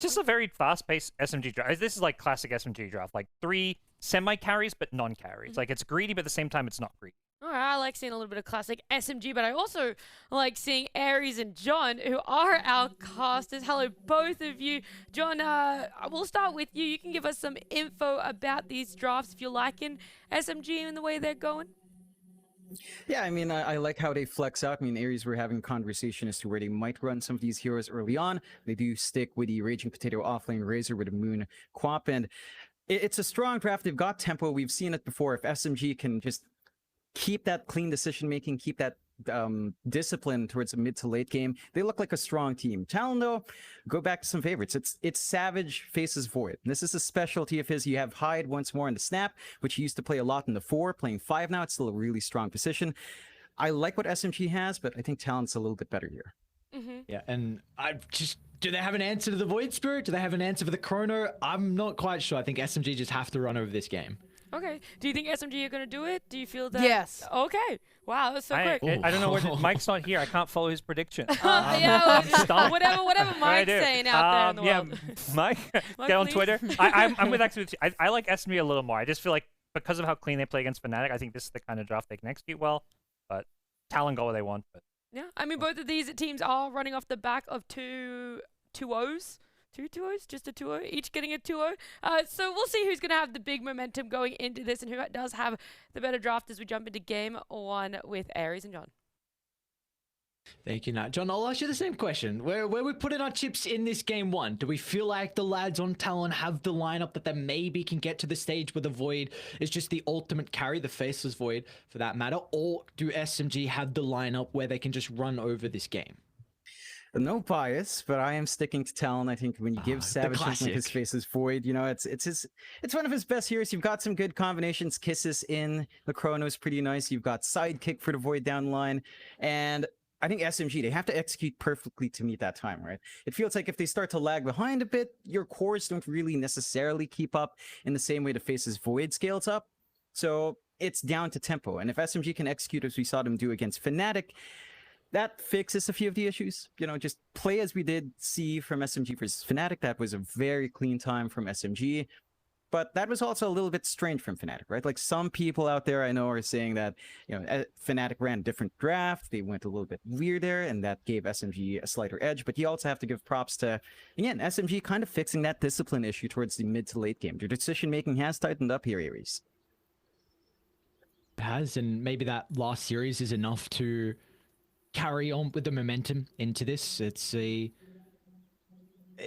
Just a very fast-paced SMG draft. This is like classic SMG draft, like 3 semi-carries but non-carries. Like it's greedy, but at the same time it's not greedy. All right, I like seeing a little bit of classic SMG, but I also like seeing Aries and John, who are our casters. Hello, both of you. John, we'll start with you. You can give us some info about these drafts if you're liking SMG and the way they're going. Yeah, I mean, I like how they flex out. I mean, Aries were having a conversation as to where they might run some of these heroes early on. They do stick with the Raging Potato offlane Razor with the Moon Quap, and it's a strong draft. They've got tempo. We've seen it before. If SMG can just keep that clean decision making, keep that discipline towards the mid to late game, they look like a strong team. Talon, though, go back to some favorites. It's Savage faces Void. This is a specialty of his. You have Hyde once more in the snap, which he used to play a lot in the 4, playing 5 now. It's still a really strong position. I like what SMG has, but I think Talon's a little bit better here. Yeah, and do they have an answer to the Void Spirit? Do they have an answer for the Chrono? I'm not quite sure. I think SMG just have to run over this game. Okay. Do you think SMG are going to do it? Do you feel that? Yes. Okay. Wow, that's so quick. I don't know where Mike's not here. I can't follow his prediction. Yeah, Stop. whatever Mike's saying out there in the world. Mike, Mike, get on please. Twitter. I'm with actually. I like SMG a little more. I just feel like because of how clean they play against Fnatic, I think this is the kind of draft they can execute well. But Talon got what they want. But Yeah, I mean, both of these teams are running off the back of two 2-0s. Two 2-0s? Just a 2-0? Each getting a 2-0. So we'll see who's going to have the big momentum going into this and who does have the better draft as we jump into game 1 with Aries and John. Thank you, Nat. John, I'll ask you the same question. Where we putting our chips in this game 1? Do we feel like the lads on Talon have the lineup that they maybe can get to the stage where the Void is just the ultimate carry, the faceless Void for that matter? Or do SMG have the lineup where they can just run over this game? No bias, but I am sticking to Talon. I think when you give Savage something like his faceless Void, you know, it's one of his best heroes. You've got some good combinations. Kisses in the Chrono's pretty nice. You've got Sidekick for the Void down the line, and I think SMG, they have to execute perfectly to meet that time, right? It feels like if they start to lag behind a bit, your cores don't really necessarily keep up in the same way the Face's Void scales up. So it's down to tempo. And if SMG can execute as we saw them do against Fnatic, that fixes a few of the issues. You know, just play as we did see from SMG versus Fnatic. That was a very clean time from SMG. But that was also a little bit strange from Fnatic, right? Like some people out there I know are saying that, you know, Fnatic ran a different draft. They went a little bit weird there, and that gave SMG a slighter edge. But you also have to give props to, again, SMG kind of fixing that discipline issue towards the mid to late game. Their decision-making has tightened up here, Aries. It has, and maybe that last series is enough to carry on with the momentum into this.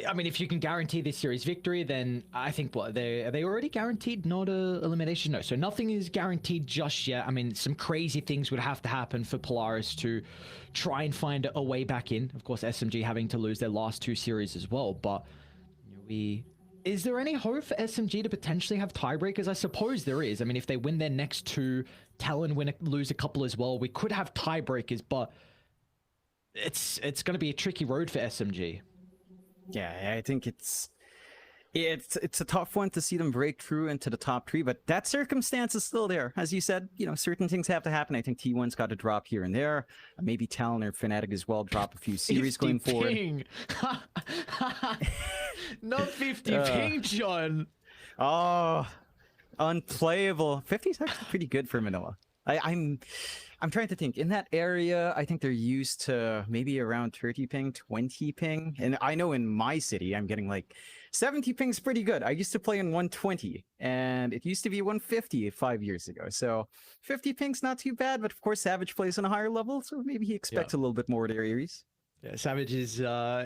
I mean, if you can guarantee this series victory, then I think are they already guaranteed not a elimination? No, so nothing is guaranteed just yet. I mean, some crazy things would have to happen for Polaris to try and find a way back in. Of course, SMG having to lose their last 2 series as well. But is there any hope for SMG to potentially have tiebreakers? I suppose there is. I mean, if they win their next 2, Talon lose a couple as well, we could have tiebreakers, but it's going to be a tricky road for SMG. Yeah, I think it's a tough one to see them break through into the top 3, but that circumstance is still there. As you said, you know, certain things have to happen. I think T1's got to drop here and there. Maybe Talon or Fnatic as well drop a few series going forward. Ping. Not 50 ping, John. Oh, unplayable. 50 is actually pretty good for Manila. I'm trying to think. In that area, I think they're used to maybe around 30 ping, 20 ping. And I know in my city, I'm getting like 70 ping's pretty good. I used to play in 120, and it used to be 150 5 years ago. So 50 ping's not too bad, but of course, Savage plays on a higher level, so maybe he expects a little bit more there, Aries. Yeah, Savage is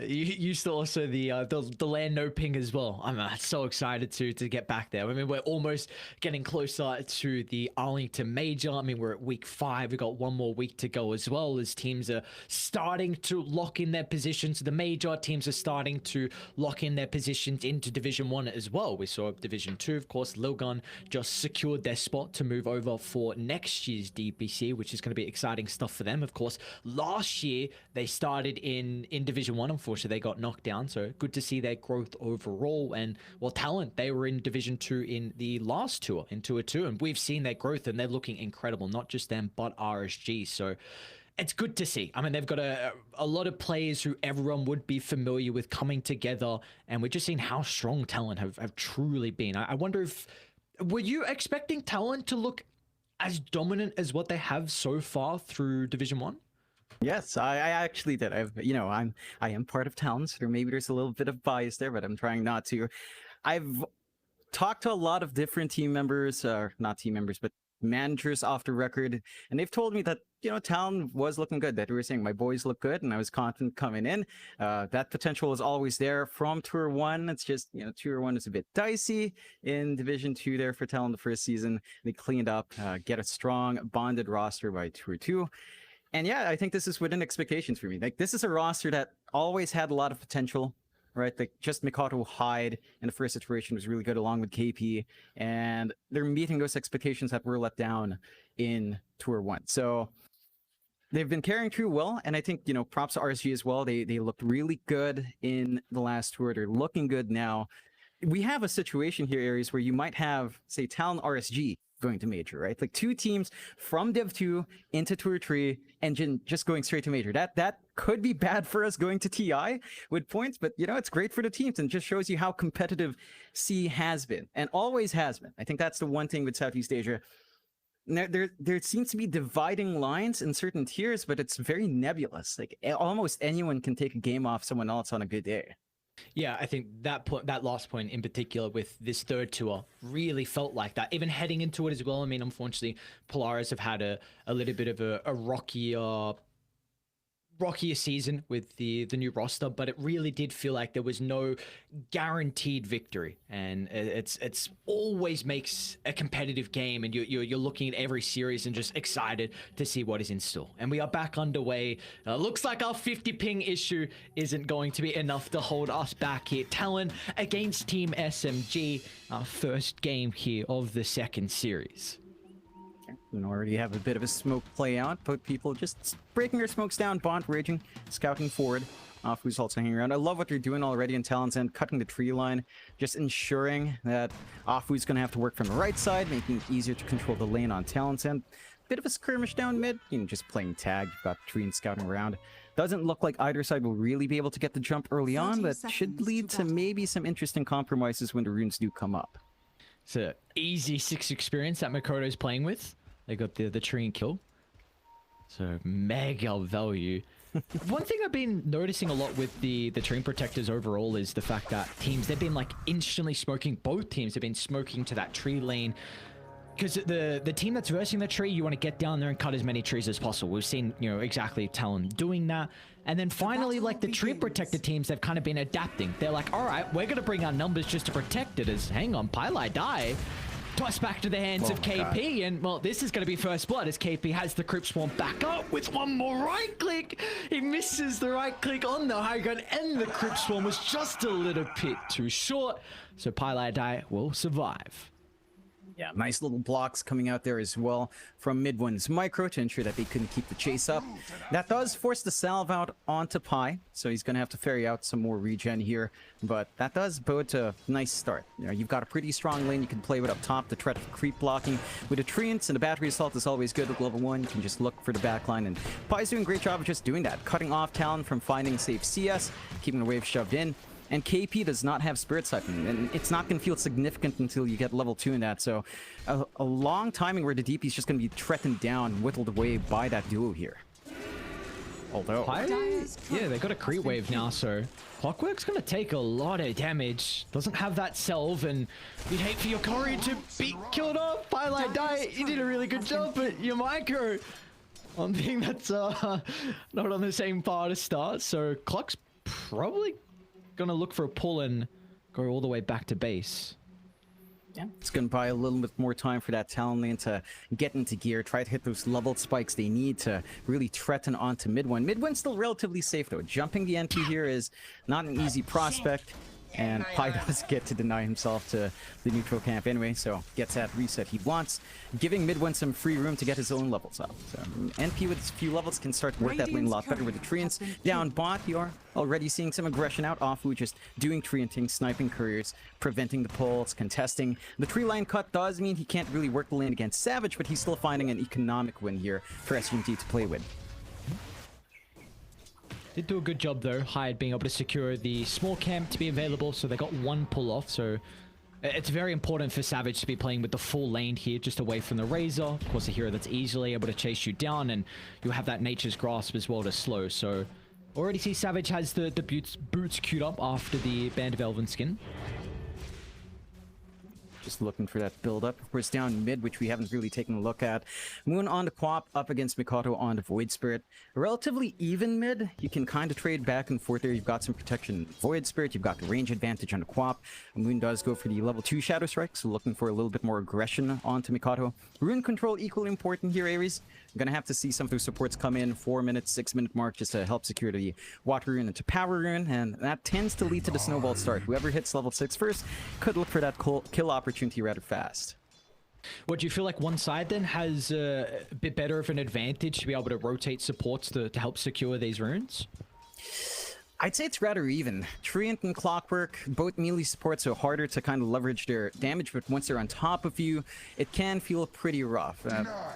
used to also the land no ping as well. I'm so excited to get back there. I mean, we're almost getting closer to the Arlington Major. I mean, we're at week 5. We've got one more week to go as well, as teams are starting to lock in their positions. The Major teams are starting to lock in their positions into Division 1 as well. We saw Division 2, of course, Lilgun just secured their spot to move over for next year's DPC, which is going to be exciting stuff for them. Of course, last year they started in Division 1. Unfortunately, they got knocked down, so good to see their growth overall. And well, Talon, they were in Division 2 in the last tour, in Tour 2, and we've seen their growth, and they're looking incredible, not just them, but RSG. So it's good to see. I mean, they've got a lot of players who everyone would be familiar with coming together, and we're just seeing how strong Talon have truly been. I wonder if, were you expecting Talon to look as dominant as what they have so far through Division 1? Yes, I actually did. I am part of Talon, so maybe there's a little bit of bias there, but I'm trying not to. I've talked to a lot of different team members, or not team members, but managers off the record, and they've told me that Talon was looking good. That we were saying my boys look good, and I was confident coming in. That potential was always there from Tour 1. It's just Tour 1 is a bit dicey in Division 2 there for Talon the first season. They cleaned up, get a strong bonded roster by Tour 2. And yeah, I think this is within expectations for me. Like, this is a roster that always had a lot of potential, right? Like, just Mikoto Hyde in the first iteration was really good along with KP, and they're meeting those expectations that were let down in Tour 1. So they've been carrying through well, and I think, props to RSG as well. They looked really good in the last tour. They're looking good now. We have a situation here, Aries, where you might have, say, Talon RSG going to Major, right? Like, two teams from Div 2 into Tour 3 and just going straight to Major. That could be bad for us going to TI with points, but it's great for the teams and just shows you how competitive C has been and always has been. I think that's the one thing with Southeast Asia. There seems to be dividing lines in certain tiers, but it's very nebulous. Like, almost anyone can take a game off someone else on a good day. Yeah, I think that last point in particular with this third tour really felt like that. Even heading into it as well. I mean, unfortunately, Polaris have had a little bit of a rockier season with the new roster, but it really did feel like there was no guaranteed victory, and it's always makes a competitive game, and you're looking at every series and just excited to see what is in store. And we are back underway. Looks like our 50 ping issue isn't going to be enough to hold us back here. Talon against Team SMG, our first game here of the second series. And already have a bit of a smoke play out, but people just breaking their smokes down, Bond raging, scouting forward. Who's also hanging around. I love what they're doing already in Talon's end, cutting the tree line, just ensuring that Afu's going to have to work from the right side, making it easier to control the lane on Talon's end. Bit of a skirmish down mid, just playing tag. You've got tree and scouting around. Doesn't look like either side will really be able to get the jump early on, but should lead to maybe some interesting compromises when the runes do come up. It's an easy 6 experience that Makoto's playing with. They got the tree and kill. So mega value. One thing I've been noticing a lot with the tree protectors overall is the fact that teams, they've been like instantly smoking. Both teams have been smoking to that tree lane. Because the team that's versing the tree, you want to get down there and cut as many trees as possible. We've seen, exactly Talon doing that. And then finally, like the tree protector teams, they've kind of been adapting. They're like, all right, we're going to bring our numbers just to protect it. As, hang on, Pylai die. Toss back to the hands of KP, and well, this is going to be first blood as KP has the creep swarm back up with one more right click. He misses the right click on the high ground, and the creep swarm was just a little bit too short. So Pylai will survive. Yeah, nice little blocks coming out there as well from Mid1's Micro to ensure that they couldn't keep the chase up. That does force the salve out onto Pi, so he's going to have to ferry out some more regen here, but that does bode to a nice start. You've got a pretty strong lane you can play with up top. The threat of creep blocking with the treants and the battery assault is always good with level 1. You can just look for the backline, and Pi's doing a great job of just doing that, cutting off Talon from finding safe CS, keeping the wave shoved in. And KP does not have Spirit Siphon, and it's not going to feel significant until you get level 2 in that. So a long timing where the DP is just going to be threatened down, whittled away by that duo here. Although... yeah, they got a creep wave now, so Clockwork's going to take a lot of damage. Doesn't have that salve, and you'd hate for your Courier to be killed off. Pylai die, you did a really good job, but your Micro, one thing that's not on the same par to start, so Clock's probably gonna look for a pull and go all the way back to base. Yeah, it's gonna buy a little bit more time for that Talon lane to get into gear, try to hit those leveled spikes they need to really threaten onto Mid1. Mid1's still relatively safe though. Jumping the NP here is not an easy prospect, and Pi does get to deny himself to the neutral camp anyway, so gets that reset he wants, giving Mid1 some free room to get his own levels up. So NP with a few levels can start to work that lane a lot better with the treants. Down bot, you're already seeing some aggression out. Afu just doing treanting, sniping couriers, preventing the pulls, contesting. The tree line cut does mean he can't really work the lane against Savage, but he's still finding an economic win here for SMG to play with. Did do a good job though, Hyde being able to secure the small camp to be available, so they got one pull off, so it's very important for Savage to be playing with the full lane here, just away from the Razor. Of course, a hero that's easily able to chase you down, and you'll have that Nature's Grasp as well to slow, so already see Savage has the boots queued up after the Band of Elven skin. Just looking for that build-up. Of course, down mid, which we haven't really taken a look at. Moon on the Quap, up against Mikado on the Void Spirit. A relatively even mid. You can kind of trade back and forth there. You've got some protection in Void Spirit. You've got the range advantage on the Quap. Moon does go for the level 2 Shadow Strike, so looking for a little bit more aggression onto Mikado. Rune control equally important here, Ares. I'm going to have to see some of those supports come in 4 minutes, 6 minute mark just to help secure the Water Rune into Power Rune, and that tends to lead to the snowball start. Whoever hits level 6 first could look for that kill opportunity rather fast. What, do you feel like one side then has a bit better of an advantage to be able to rotate supports to help secure these runes? I'd say it's rather even. Treant and Clockwork, both melee supports, so harder to kind of leverage their damage, but once they're on top of you, it can feel pretty rough.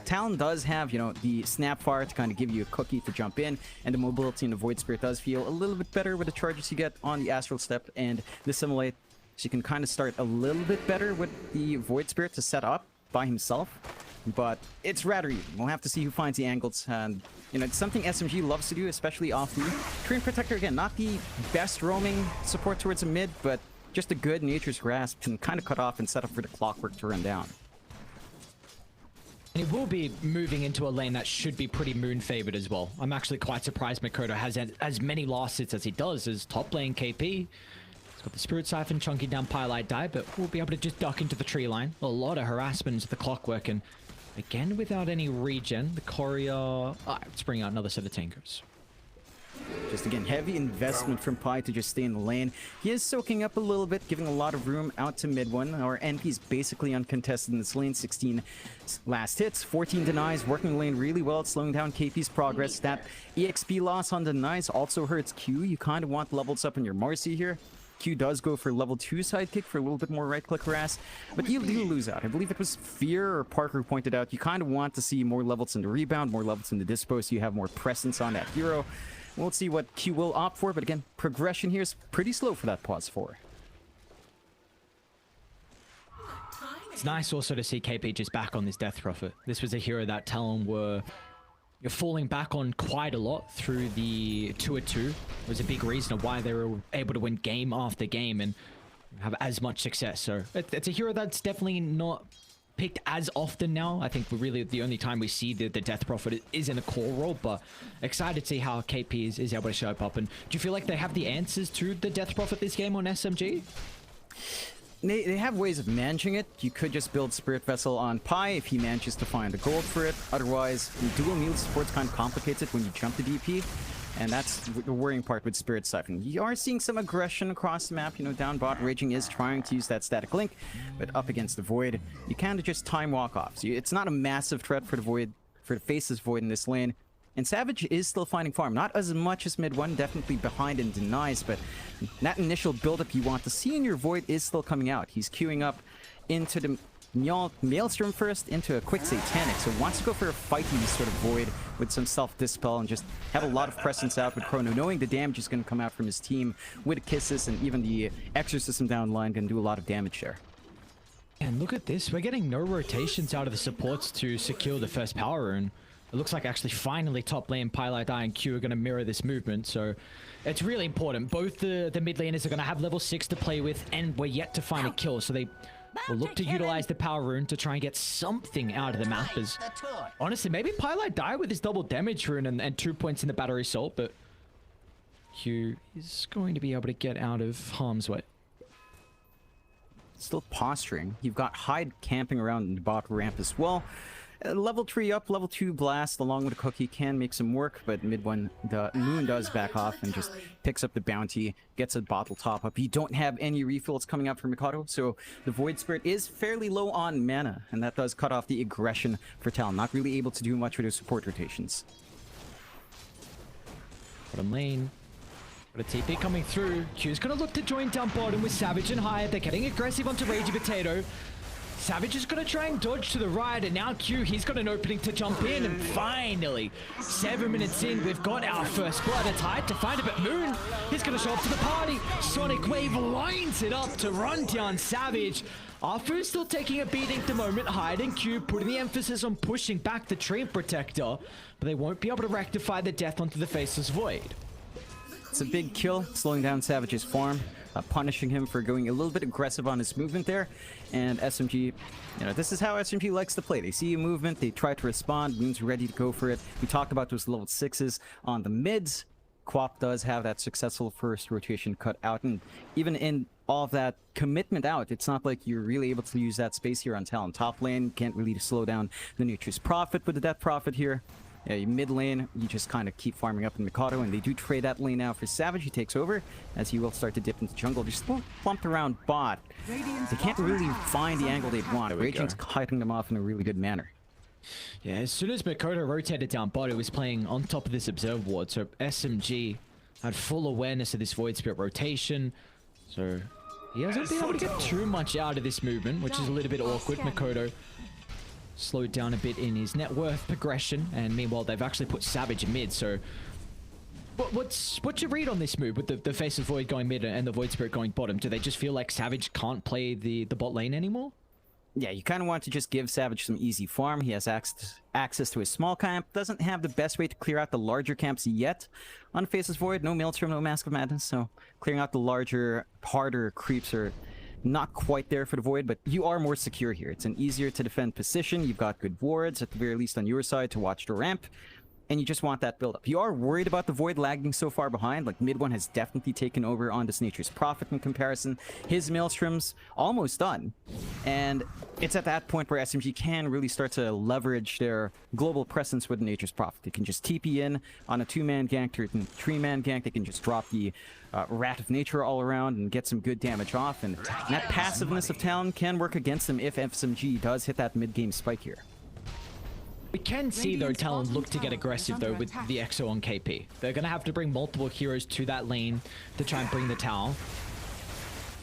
Talon does have, you know, the Snapfire to kind of give you a cookie to jump in, and the mobility in the Void Spirit does feel a little bit better with the charges you get on the Astral Step and the Assimilate. So you can kind of start a little bit better with the Void Spirit to set up by himself, but it's rather even. We'll have to see who finds the angles, and you know, it's something SMG loves to do, especially off the Treant Protector. Again, not the best roaming support towards the mid, but just a good Nature's Grasp can kind of cut off and set up for the Clockwork to run down. And it will be moving into a lane that should be pretty moon favored as well. I'm actually quite surprised Makoto has as many last hits as he does as top lane KP. He's got the Spirit Siphon chunking down Pylite Die, but we'll be able to just duck into the tree line. A lot of harassment into the Clockwork, and again, without any regen, the Courier... let's bring out another set of tankers. Just again, heavy investment from Pi to just stay in the lane. He is soaking up a little bit, giving a lot of room out to mid one. Our NP is basically uncontested in this lane. 16 last hits, 14 denies, working the lane really well, slowing down KP's progress. That EXP loss on denies also hurts Q. You kind of want levels up in your Marcy here. Q does go for level 2 sidekick for a little bit more right-click harass, but you do lose out. I believe it was Fear or Parker who pointed out you kind of want to see more levels in the rebound, more levels in the dispo, so you have more presence on that hero. We'll see what Q will opt for, but again, progression here is pretty slow for that pause 4. It's nice also to see KP just back on this Death Prophet. This was a hero that Talon were falling back on quite a lot through the 2-2. It was a big reason of why they were able to win game after game and have as much success. So it's a hero that's definitely not picked as often now. I think really the only time we see the Death Prophet is in a core role, but excited to see how KP is able to show up. And do you feel like they have the answers to the Death Prophet this game on SMG? They have ways of managing it. You could just build Spirit Vessel on Pi if he manages to find the gold for it. Otherwise, dual melee support's kind of complicates it when you jump to DP. And that's the worrying part with Spirit Siphon. You are seeing some aggression across the map. You know, down bot, Raging is trying to use that static link, but up against the Void, you kind of just time walk off. So it's not a massive threat for the Void, for the Faceless Void in this lane. And Savage is still finding farm. Not as much as mid 1, definitely behind in denies, but that initial buildup you want to see in your Void is still coming out. He's queuing up into the Maelstrom first, into a quick Satanic, so wants to go for a fighting sort of Void with some self-dispel and just have a lot of presence out with Chrono, knowing the damage is going to come out from his team with Kisses, and even the Exorcism down line can do a lot of damage there. And look at this, we're getting no rotations out of the supports to secure the first power rune. It looks like actually finally top lane Pylite Die and Q are going to mirror this movement, so it's really important. Both the mid laners are going to have level 6 to play with, and we're yet to find a kill, so they will look to utilize the power rune to try and get something out of the map. As honestly, maybe Pylite Die with his double damage rune and 2 points in the battery salt, but Q is going to be able to get out of harm's way. Still posturing. You've got Hyde camping around the bot ramp as well. Level 3 up, level 2 blast along with a cookie can make some work, but mid 1 the Moon does back off and just picks up the bounty, gets a bottle top up. You don't have any refills coming out for Mikado, so the Void Spirit is fairly low on mana, and that does cut off the aggression for Talon. Not really able to do much with those support rotations. Bottom lane. But a TP coming through. Q's gonna look to join down bottom with Savage and Hyde. They're getting aggressive onto Ragey Potato. Savage is going to try and dodge to the right, and now Q, he's got an opening to jump in, and finally, 7 minutes in, we've got our first blood. It's hard to find it, but Moon, he's going to show up to the party. Sonic Wave lines it up to run down Savage. Afu still taking a beating at the moment. Hyde and Q putting the emphasis on pushing back the Tree Protector, but they won't be able to rectify the death onto the Faceless Void. It's a big kill, slowing down Savage's farm, punishing him for going a little bit aggressive on his movement there. And SMG, you know, this is how SMG likes to play. They see a movement, they try to respond, Moon's ready to go for it. We talked about those level 6s on the mids. Quap does have that successful first rotation cut out, and even in all of that commitment out, it's not like you're really able to use that space here on Talon. Top lane, can't really slow down the Nature's Prophet with the Death Prophet here. Yeah, mid lane, you just kind of keep farming up in Mikado, and they do trade that lane now for Savage. He takes over, as he will start to dip into jungle. Just plumped around bot. They can't really find the angle they'd want. Raging's cutting them off in a really good manner. Yeah, as soon as Mikado rotated down bot, it was playing on top of this Observe Ward, so SMG had full awareness of this Void Spirit rotation, so he hasn't been able to get too much out of this movement, which is a little bit awkward. Mikado slowed down a bit in his net worth progression, and meanwhile they've actually put Savage in mid, so what's your read on this move with the Faceless Void going mid and the Void Spirit going bottom? Do they just feel like Savage can't play the bot lane anymore? Yeah, you kind of want to just give Savage some easy farm. He has access to his small camp. Doesn't have the best way to clear out the larger camps yet on Faceless Void. No Maelstrom, no Mask of Madness, so clearing out the larger, harder creeps are not quite there for the Void, but you are more secure here. It's an easier to defend position. You've got good wards, at the very least on your side, to watch the ramp. And you just want that build-up. You are worried about the Void lagging so far behind. Like, mid one has definitely taken over on this Nature's Prophet in comparison. His Maelstrom's almost done. And it's at that point where SMG can really start to leverage their global presence with Nature's Prophet. They can just TP in on a 2-man gank or a 3-man gank. They can just drop the Rat of Nature all around and get some good damage off. And that passiveness of Talon can work against them if SMG does hit that mid-game spike here. We can see, though, Talon look to get aggressive, though, with the EXO on KP. They're going to have to bring multiple heroes to that lane to try and bring the tower.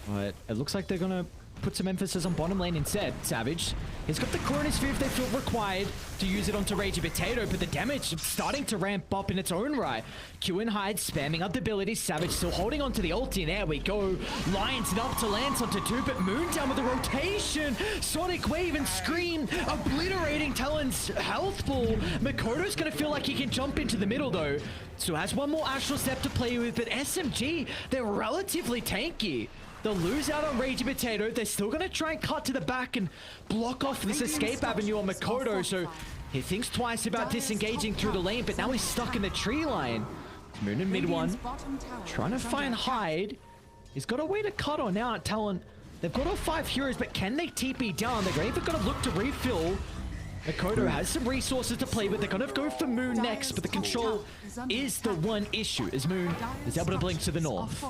But it looks like they're going to put some emphasis on bottom lane instead. Savage, he's got the Chronosphere if they feel required to use it onto Ragey Potato, but the damage is starting to ramp up in its own right. Q and Hyde spamming up the abilities. Savage still holding onto the ulti, and there we go. Lines it up to Lance onto 2, but Moon down with the rotation. Sonic Wave and Scream obliterating Talon's health ball. Makoto's going to feel like he can jump into the middle, though. So has one more Astral Step to play with, but SMG, they're relatively tanky. They'll lose out on Ragey Potato. They're still going to try and cut to the back and block off this escape avenue on Makoto. So he thinks twice about disengaging through the lane, but now he's stuck in the tree line. Moon in mid one, trying to find Hyde. He's got a way to cut on out. Talon, they've got all 5 heroes, but can they TP down? They're even going to look to refill. Makoto has some resources to play with. They're going to go for Moon next, but the control is the one issue, as Moon is able to blink to the north.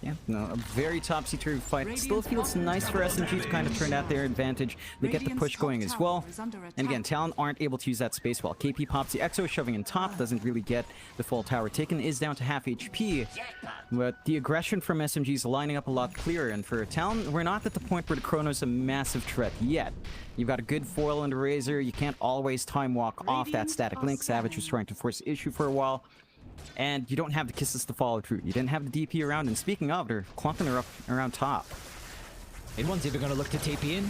Yeah, no, a very topsy-turvy fight. Still feels nice for SMG to kind of turn out their advantage. They get the push going as well. And again, Talon aren't able to use that space well. KP pops the EXO, shoving in top, doesn't really get the full tower taken, is down to half HP. But the aggression from SMG is lining up a lot clearer. And for Talon, we're not at the point where the Chrono's a massive threat yet. You've got a good foil on the Razor. You can't always time walk off that static link. Savage was trying to force issue for a while. And you don't have the kisses to follow through. You didn't have the DP around, and speaking of, they're clumping her up around top. Mid one's even going to look to TP in.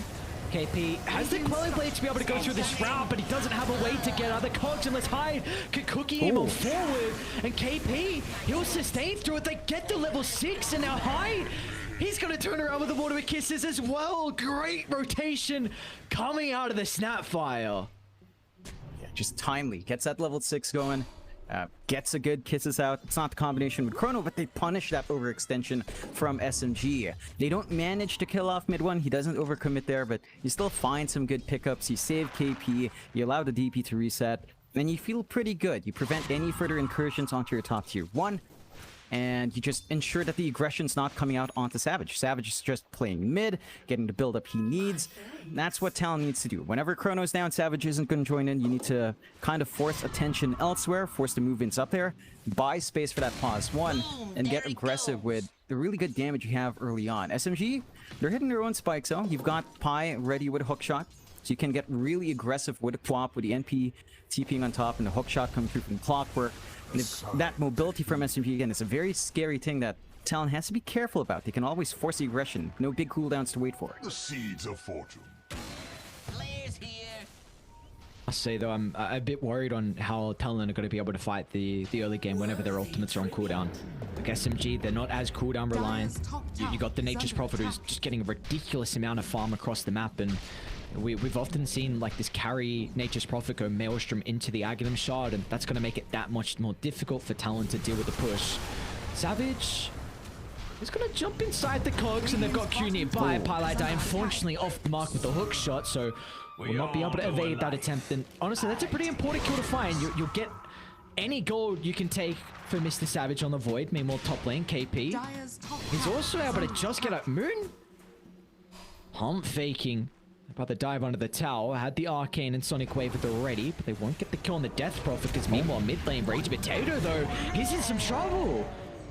KP has the Quelling Blade to be able to go through this route, but he doesn't have a way to get other cogs, and let's Hyde could cookie him on forward. And KP, he'll sustain through it. They get to level 6, and now Hyde, he's going to turn around with the Water with Kisses as well. Great rotation coming out of the Snapfire. Yeah, just timely. Gets that level 6 going. Gets a good Kisses out. It's not the combination with Chrono, but they punish that overextension from SMG. They don't manage to kill off mid one. He doesn't overcommit there, but you still find some good pickups. You save KP, you allow the DP to reset, and you feel pretty good. You prevent any further incursions onto your top tier 1, and you just ensure that the aggression's not coming out onto Savage. Savage is just playing mid, getting the build-up he needs. That's what Talon needs to do. Whenever Chrono's down, Savage isn't going to join in. You need to kind of force attention elsewhere, force the movements up there, buy space for that pause 1, and get aggressive with the really good damage you have early on. SMG, they're hitting their own spikes though. You've got Pi ready with a hook shot, so you can get really aggressive with a swap with the NP TPing on top and the hook shot coming through from Clockwork. And if that mobility from SMG, again, is a very scary thing that Talon has to be careful about. They can always force the aggression. No big cooldowns to wait for. The seeds of fortune. I say though, I'm a bit worried on how Talon are going to be able to fight the early game whenever their ultimates are on cooldown. Like SMG, they're not as cooldown reliant. You got the Nature's Prophet who's just getting a ridiculous amount of farm across the map, and we've often seen like this carry Nature's Prophet go Maelstrom into the Aghanim Shard, and that's going to make it that much more difficult for Talon to deal with the push. Savage is going to jump inside the cogs, and they've got Q nearby. Pylite Die unfortunately off the mark with the hook shot, so will not be able to evade that attempt. And honestly, that's a pretty important kill to find. You'll get any gold you can take for Mr. Savage on the Void. Meanwhile, top lane, KP. He's also able to just get up. Moon pump faking. About to dive under the tower. Had the Arcane and Sonic Wave at the ready, but they won't get the kill on the Death Prophet, because meanwhile, mid lane, Rage Potato, though, he's in some trouble.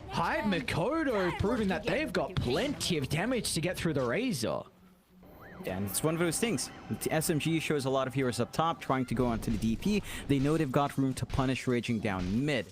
Hype Makoto proving that they've got plenty of damage to get through the Razor. Yeah, and it's one of those things. The SMG shows a lot of heroes up top trying to go onto the DP. They know they've got room to punish raging down mid.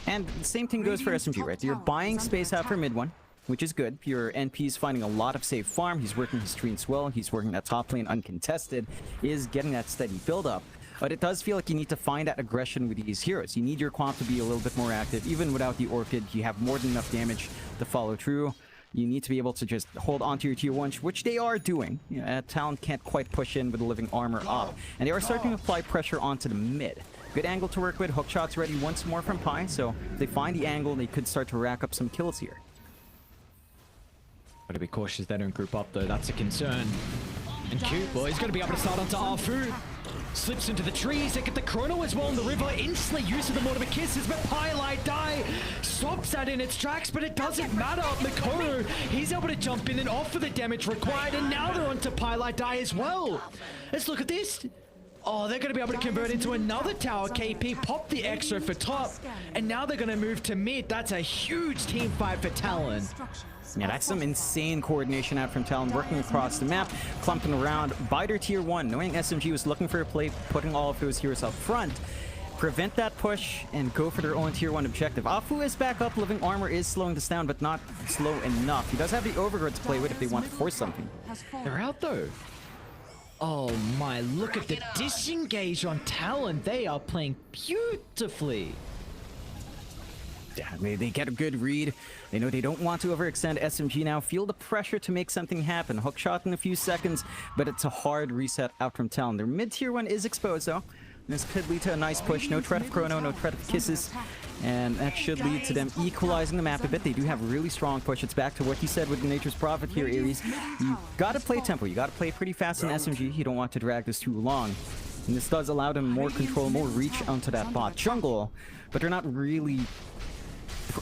And the same thing goes for SMG, right? You're buying space out for mid one, which is good. Your NP is finding a lot of safe farm. He's working his screens well. He's working that top lane uncontested. Is getting that steady build up. But it does feel like you need to find that aggression with these heroes. You need your comp to be a little bit more active. Even without the Orchid, you have more than enough damage to follow through. You need to be able to just hold onto your tier 1, which they are doing. You know, Talon can't quite push in with the living armor up. And they are starting to apply pressure onto the mid. Good angle to work with. Hook shots ready once more from Pi. So if they find the angle, they could start to rack up some kills here. Gotta be cautious they don't group up though, that's a concern. And Cute Boy is gonna be able to start onto Arfu. Slips into the trees, they get the Chrono as well in the river, instantly uses the Mortimer Kisses, but Pylite Die stops that in its tracks, but it doesn't matter. Makoto, he's able to jump in and offer the damage required, and now they're onto Pylite Die as well. Let's look at this. Oh, they're going to be able to convert into another tower. KP pop the extra for top, and now they're going to move to mid. That's a huge team fight for Talon. Yeah, that's some insane coordination out from Talon, working across the map, clumping around. Biter tier 1, knowing SMG was looking for a play, putting all of those heroes up front. Prevent that push and go for their own tier 1 objective. Afu is back up, living armor is slowing this down, but not slow enough. He does have the Overgrowth to play with if they want to force something. They're out though. Oh my, look at the disengage on Talon. They are playing beautifully. Yeah, they get a good read. They know they don't want to overextend. SMG now feel the pressure to make something happen. Hook shot in a few seconds, but it's a hard reset out from Talon. Their mid-tier 1 is exposed though. This could lead to a nice push. No threat of Chrono, no threat of Kisses. And that should lead to them equalizing the map a bit. They do have a really strong push. It's back to what you said with the Nature's Prophet here, Ares. You gotta play tempo. You gotta play pretty fast in SMG. You don't want to drag this too long. And this does allow them more control, more reach onto that bot jungle. But they're not really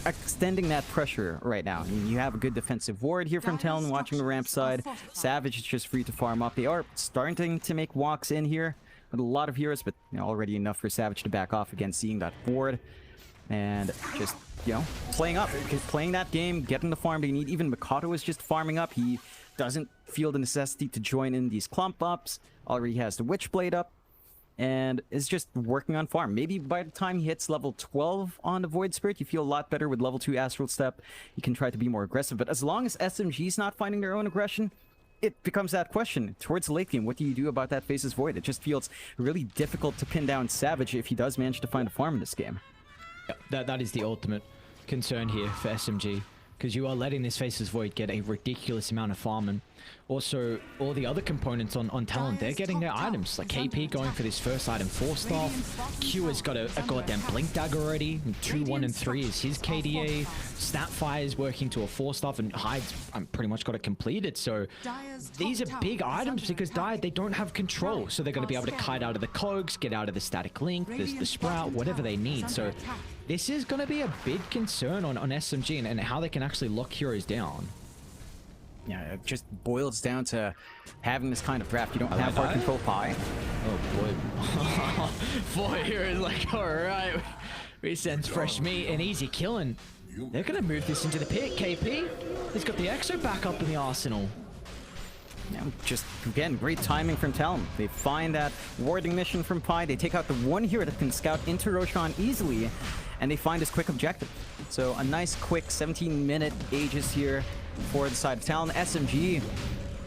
extending that pressure right now. I mean, you have a good defensive ward here from Talon watching the ramp side. Savage is just free to farm up. They are starting to make walks in here with a lot of heroes, but you know, already enough for Savage to back off again, seeing that ward. And just, you know, playing up, playing that game, getting the farm they need. Even Makoto is just farming up. He doesn't feel the necessity to join in these clump ups. Already has the Witchblade up and is just working on farm. Maybe by the time he hits level 12 on the Void Spirit, you feel a lot better with level 2 Astral Step. You can try to be more aggressive, but as long as SMG's not finding their own aggression, it becomes that question. Towards the late game, what do you do about that Faceless Void? It just feels really difficult to pin down Savage if he does manage to find a farm in this game. Yeah, that is the ultimate concern here for SMG, because you are letting this Faceless Void get a ridiculous amount of farm, and also all the other components on Talon, they're getting their items, like KP going for this first item 4 staff, Q has got a goddamn Blink Dagger already, 2, 1, and 3 is his KDA, Snapfire is working to a 4 staff, and Hyde's pretty much got it completed. So these are big items because they don't have control, so they're going to be able to kite out of the cogs, get out of the static link, the sprout, whatever they need. So this is going to be a big concern on SMG and how they can actually lock heroes down. Yeah, it just boils down to having this kind of draft. You don't have hard control Pi. Oh boy. Boy, here is like, alright. We sense fresh meat and easy killing. They're going to move this into the pit. KP, he's got the Exo back up in the arsenal. Yeah, just, again, great timing from Talon. They find that warding mission from Pi. They take out the one hero that can scout into Roshan easily, and they find his quick objective. So a nice, quick 17-minute Aegis here for the side of Talon. SMG,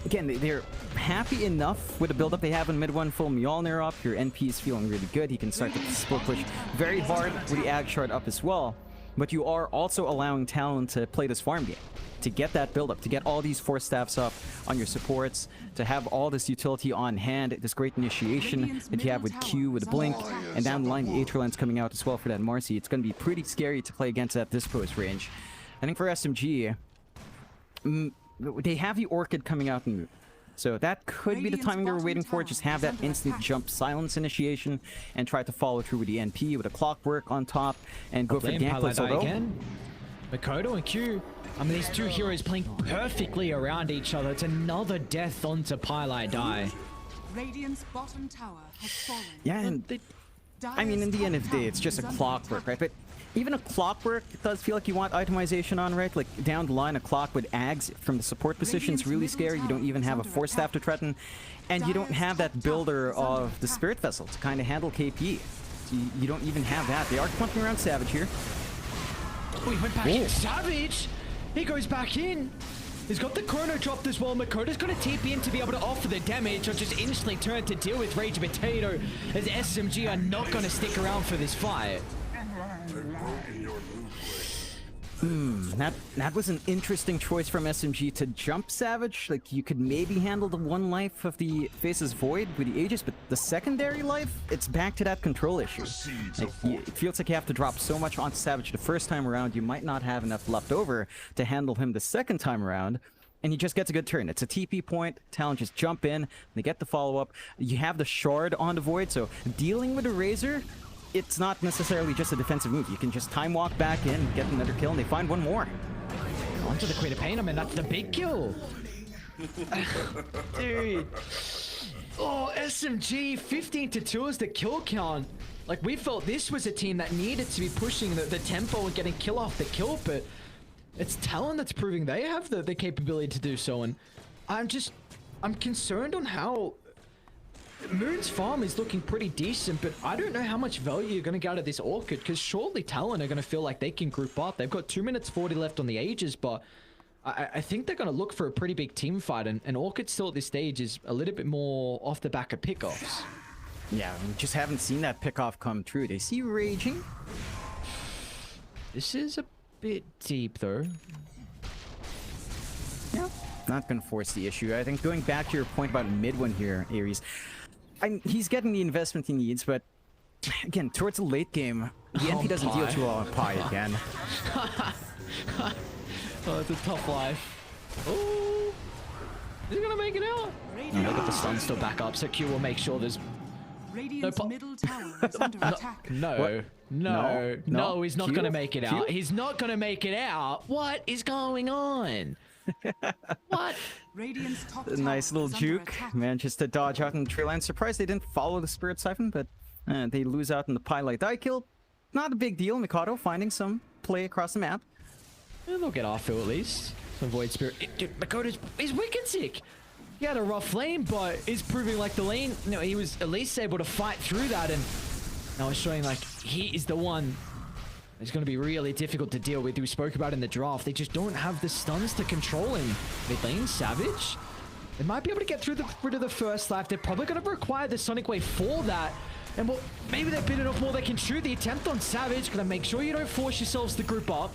again, they're happy enough with the build-up they have in mid one. Full Mjolnir up. Your NP is feeling really good. He can start the split push very hard with the Ag Shard up as well. But you are also allowing Talon to play this farm game, to get that build-up, to get all these 4 staffs up on your supports, to have all this utility on hand, this great initiation that you have with Q, with Blink, and down the line the Aetherlands coming out as well for that Marcy. It's going to be pretty scary to play against at this post range. I think for SMG, they have the Orchid coming out in move. So that could be the timing they were waiting for. Just have that instant jump silence initiation and try to follow through with the NP, with a clockwork on top, and go for the gankplates. Again. Mikoto and Q. I mean, these two heroes playing perfectly around each other. It's another death onto Pylai Die. Radiant's bottom tower has fallen. Yeah, and I mean, in the end of the day, it's just a clockwork, right? But even a clockwork, it does feel like you want itemization on, right? Like down the line, a clock with Ags from the support position is really scary. You don't even have a 4 staff to threaten, and you don't have that builder of the Spirit Vessel to kind of handle KP. So you don't even have that. They are clumping around Savage here. Oh, he went back in. Savage! He goes back in. He's got the chrono dropped as well. Makoto's got to TP in to be able to offer the damage, or just instantly turn to deal with Rage Potato, as SMG are not going to stick around for this fight. That was an interesting choice from SMG to jump Savage. Like, you could maybe handle the one life of the Face's Void with the Aegis, but the secondary life, it's back to that control issue. Like, it feels like you have to drop so much onto Savage the first time around, you might not have enough left over to handle him the second time around, and he just gets a good turn. It's a TP point, Talon just jump in, they get the follow-up. You have the Shard on the Void, so dealing with a Razor, it's not necessarily just a defensive move. You can just time walk back in, get another kill, and they find one more. Onto the Queen of Pain. I mean, that's the big kill. Dude. Oh, SMG, 15-2 is the kill count. Like, we felt this was a team that needed to be pushing the tempo and getting kill off the kill, but it's Talon that's proving they have the capability to do so, and I'm concerned on how Moon's farm is looking pretty decent, but I don't know how much value you're going to get out of this Orchid, because surely Talon are going to feel like they can group up. They've got 2 minutes 40 left on the Aegis, but I think they're going to look for a pretty big team fight, and Orchid still at this stage is a little bit more off the back of pickoffs. Yeah, we just haven't seen that pickoff come true. They see Raging. This is a bit deep, though. Yeah, not going to force the issue. I think going back to your point about mid one here, Ares, he's getting the investment he needs, but again, towards the late game, the NP doesn't deal too well on Pi again. Oh, it's a tough life. Oh, is he gonna make it out? No, but the stun still back up, so Q will make sure there's Radiant's middle tower is under attack. No, he's not Q? gonna make it out. Q? He's not gonna make it out. What is going on? What? Radiant's top A nice tower little is under juke. attack. Manages to dodge out in the trail line. Surprised they didn't follow the Spirit Siphon, but they lose out in the Pylai Die kill. Not a big deal. Mikado finding some play across the map. And they'll get off at least. Some Void Spirit. Dude, Makoto's is wicked sick. He had a rough lane, but is proving like the lane. No, he was at least able to fight through that, and now it's showing like he is the one. It's going to be really difficult to deal with. We spoke about in the draft. They just don't have the stuns to control him. Mid lane, Savage. They might be able to get through rid of the first life. They're probably going to require the Sonic Wave for that. And well, maybe they've bitten off more they can chew. The attempt on Savage. Gonna make sure you don't force yourselves to group up.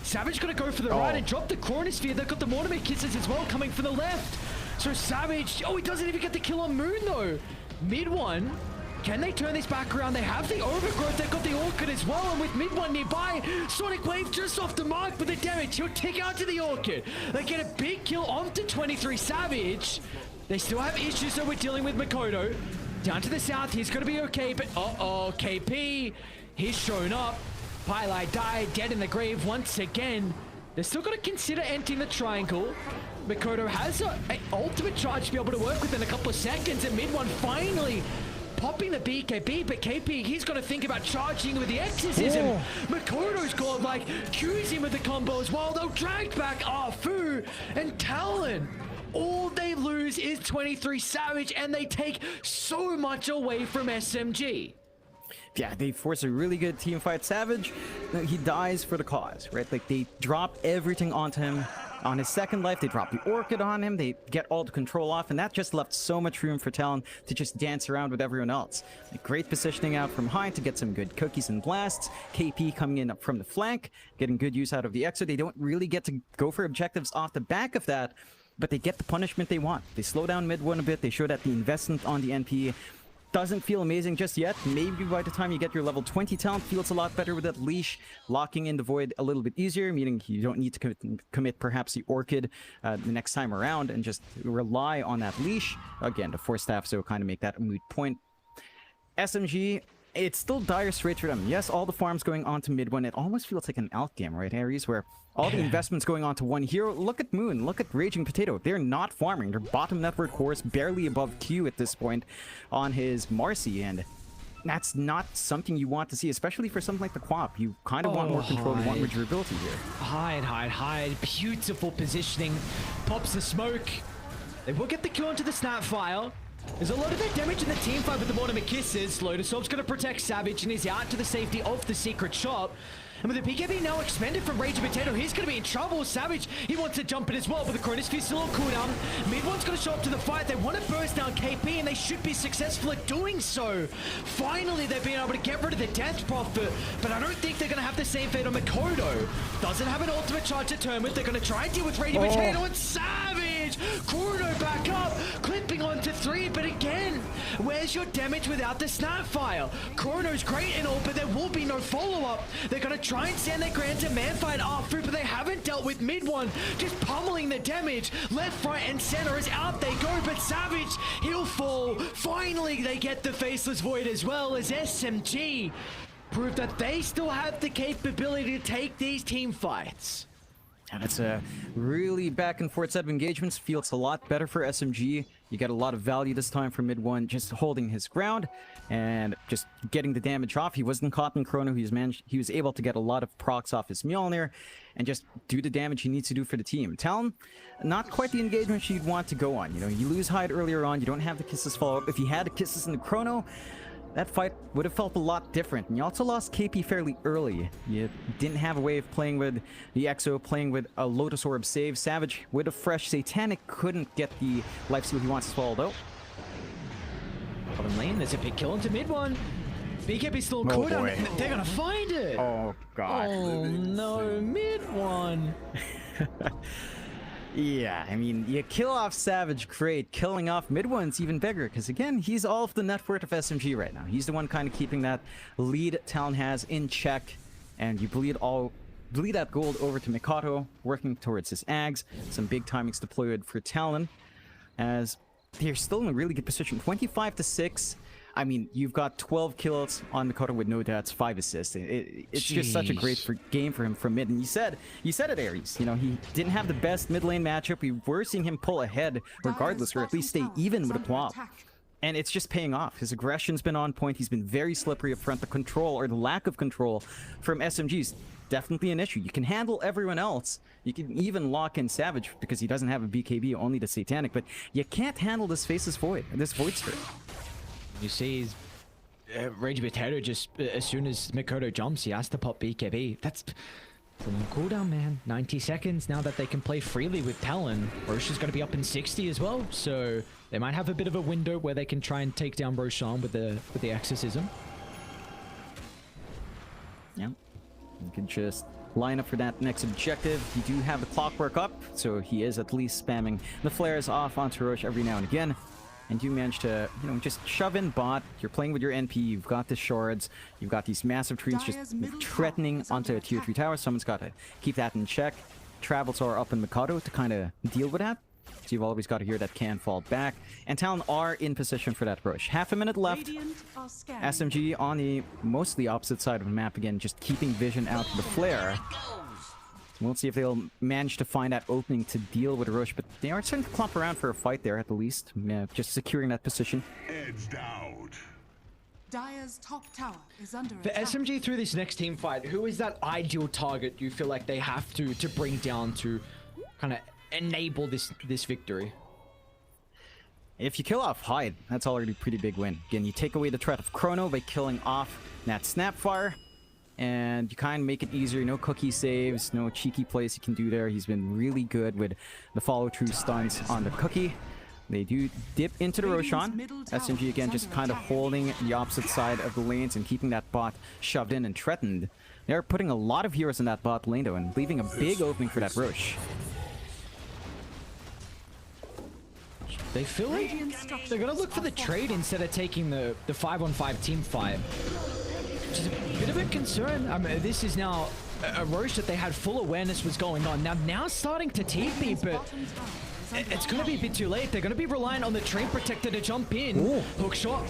Savage gonna go for the right and drop the Chronosphere. They've got the Mortimer Kisses as well coming from the left. So Savage, oh, he doesn't even get the kill on Moon though. Mid one. Can they turn this back around? They have the Overgrowth. They've got the Orchid as well. And with mid one nearby, Sonic Wave just off the mark for the damage. He'll tick out to the Orchid. They get a big kill onto 23 Savage. They still have issues though with dealing with Makoto. Down to the south, he's going to be okay, but uh-oh, KP, he's shown up. Pylai died, dead in the grave once again. They're still going to consider emptying the triangle. Makoto has an ultimate charge to be able to work within a couple of seconds, and mid one finally popping the BKB, but KP, he's got to think about charging with the exorcism. Makoto's got like cues him with the combo as well. They'll drag back Afu and Talon. All they lose is 23 Savage, and they take so much away from SMG. Yeah, they force a really good team fight. Savage, he dies for the cause, right? Like, they drop everything onto him. On his second life, they drop the Orchid on him. They get all the control off, and that just left so much room for Talon to just dance around with everyone else. Like, great positioning out from high to get some good cookies and blasts. KP coming in up from the flank, getting good use out of the Exo. They don't really get to go for objectives off the back of that, but they get the punishment they want. They slow down mid one a bit. They show that the investment on the NP doesn't feel amazing just yet. Maybe by the time you get your level 20 talent, feels a lot better with that leash. Locking in the void a little bit easier, meaning you don't need to commit perhaps the Orchid the next time around and just rely on that leash. Again, the Force Staff, so kind of make that a moot point. SMG, it's still dire straits for them. Yes, all the farms going on to mid one. It almost feels like an alt game, right, Aries, where all the investments going on to one hero. Look at Moon, look at Raging Potato. They're not farming. They're bottom network horse, barely above Q at this point on his Marcy, and that's not something you want to see, especially for something like the Quap. You kind of want more control, you want more durability here. Hide. Beautiful positioning. Pops the smoke. They will get the kill onto the Snapfire. There's a lot of their damage in the team fight with the Mortimer Kisses. Lotusov's going to protect Savage, and he's out to the safety of the secret shop. And with the BKB now expended from Raging Potato, he's going to be in trouble. Savage, he wants to jump in as well, but the Cronus Fist still on cooldown. Mid one's going to show up to the fight. They want to burst down KP, and they should be successful at doing so. Finally, they've been able to get rid of the Death Prophet, but I don't think they're going to have the same fate on Makoto. Doesn't have an ultimate charge to turn with. They're going to try and deal with Raging Potato and Savage. Chrono back up, clipping onto 3, but again, where's your damage without the Snapfire? Chrono's great and all, but there will be no follow-up. They're going to try and stand their ground to man-fight Afu, but they haven't dealt with mid one, just pummeling the damage. Left, right, and center is out they go, but Savage, he'll fall. Finally, they get the Faceless Void as well as SMG prove that they still have the capability to take these team fights. And it's a really back and forth set of engagements. Feels a lot better for SMG. You get a lot of value this time from mid one, just holding his ground and just getting the damage off. He wasn't caught in Chrono. He was able to get a lot of procs off his Mjolnir and just do the damage he needs to do for the team. Talon, not quite the engagement you'd want to go on. You know, you lose Hyde earlier on. You don't have the Kisses follow-up. If you had the Kisses in the Chrono, that fight would have felt a lot different. And you also lost KP fairly early. You didn't have a way of playing with the Exo, playing with a Lotus Orb save. Savage, with a fresh Satanic, couldn't get the lifesteal he wants to swallow, though. Bottom lane, there's a big kill into mid one. BKB still cooldown. They're gonna find it. Oh, God. Oh, no, mid one. Yeah, I mean, you kill off Savage, great. Killing off mid one's even bigger, because again, he's all of the net worth of SMG right now. He's the one kind of keeping that lead Talon has in check, and you bleed that gold over to Mikato, working towards his Ags. Some big timings deployed for Talon, as they're still in a really good position. 25-6. I mean, you've got 12 kills on Mikoto with no deaths, 5 assists. It's just such a great game for him from mid. And you said it, Aries. You know, he didn't have the best mid lane matchup. We were seeing him pull ahead regardless, or at least stay even with a Quap. And it's just paying off. His aggression's been on point. He's been very slippery up front. The control, or the lack of control, from SMG's definitely an issue. You can handle everyone else. You can even lock in Savage because he doesn't have a BKB, only the Satanic. But you can't handle this Faceless Void, this Voidster. You see Raging Potato just, as soon as Mikoto jumps, he has to pop BKB. That's from cooldown, man. 90 seconds now that they can play freely with Talon. Roche is going to be up in 60 as well, so they might have a bit of a window where they can try and take down Roshan with the Exorcism. Yeah, you can just line up for that next objective. You do have the clockwork up, so he is at least spamming the flares off onto Roche every now and again. And you manage to, you know, just shove in bot. You're playing with your NP. You've got the shards. You've got these massive trees just threatening onto a tier 3 tower. Someone's got to keep that in check. Travels are up in Mikado to kind of deal with that. So you've always got a hero that can fall back. And Talon are in position for that rush. Half a minute left. SMG on the mostly opposite side of the map again, just keeping vision out to the flare. We'll see if they'll manage to find that opening to deal with Rush, but they are starting to clump around for a fight there at the least. Yeah, just securing that position. Edged out. Dire's top tower is under For attack. SMG through this next team fight, who is that ideal target you feel like they have to bring down to kind of enable this victory? If you kill off Hyde, that's already a pretty big win. Again, you take away the threat of Chrono by killing off that Snapfire, and you kind of make it easier. No cookie saves, no cheeky plays you can do there. He's been really good with the follow-through stuns on the cookie. They do dip into the Roshan. SMG again just kind of holding the opposite side of the lanes and keeping that bot shoved in and threatened. They're putting a lot of heroes in that bot lane though and leaving a big opening for that Rosh. They feel like they're gonna look for the trade instead of taking the 5-on-5 team fight. Which is a bit of a concern. I mean, this is now a Rosh that they had full awareness was going on. Now starting to TP, but it's going to be a bit too late. They're going to be relying on the train protector to jump in. Ooh. Hook shot.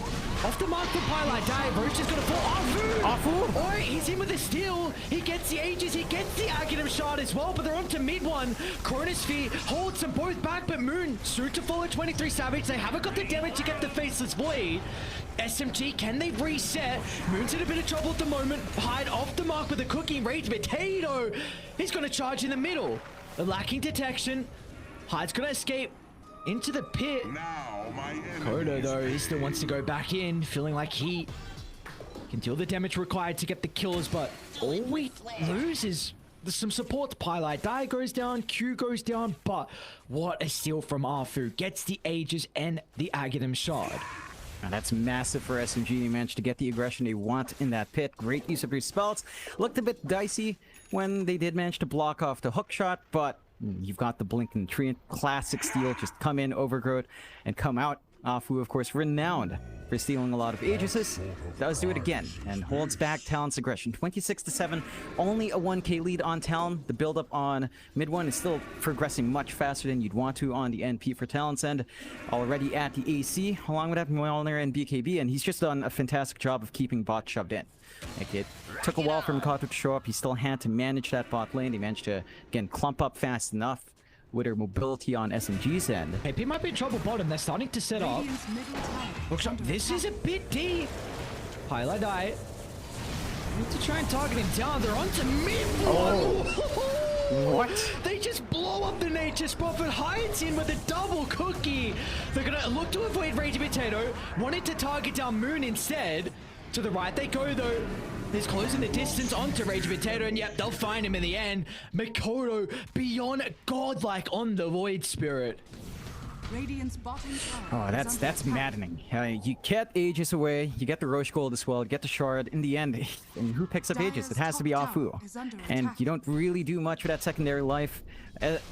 Off the mark for Pilot Dive. Roach is going to fall. Afu! Oh, he's in with the steal. He gets the Aegis. He gets the Aghanim shot as well, but they're on to mid one. Chronosphere holds them both back, but Moon soon to follow 23 Savage. They haven't got the damage to get the Faceless Void. SMG, can they reset? Moon's in a bit of trouble at the moment. Hyde off the mark with a cookie. Rage Potato. He's going to charge in the middle. They're lacking detection. Hyde's going to escape into the pit. Kodo, though, he still wants to go back in, feeling like he can deal the damage required to get the kills, but all we lose is some supports. Pilot Die goes down, Q goes down, but what a steal from Afu. Gets the Aegis and the Aghanim Shard. Now that's massive for SMG. They managed to get the aggression they want in that pit. Great use of their spells. Looked a bit dicey when they did manage to block off the hook shot, but you've got the Blinking Tree. Classic steal. Just come in, Overgrowth, and come out. Afu, of course, renowned for stealing a lot of Aegises. Does do it again and holds back Talon's aggression. 26-7. Only a 1k lead on Talon. The build-up on mid one is still progressing much faster than you'd want to on the NP for Talon's end. Already at the AC, along with that Mjolnir and BKB, and he's just done a fantastic job of keeping bot shoved in. Like, it took a while for Mikato to show up. He still had to manage that bot lane. He managed to, again, clump up fast enough with her mobility on SMG's end. AP might be in trouble bottom. They're starting to set up. This is a bit deep. Pilot Die. Need to try and target him down. They're on to mid one. What? They just blow up the nature spot, but Hyde's in with a double cookie. They're gonna look to avoid Rage Potato. Wanted to target down Moon instead. To the right they go though. He's closing the distance onto Rage Potato, and yep, they'll find him in the end. Mikoto beyond godlike on the Void Spirit. Radiant's bottom tower Oh, that's maddening. You get Aegis away, you get the Rosh Gold as well, you get the Shard. In the end, and who picks up Aegis? It has to be Afu. And you don't really do much with that secondary life.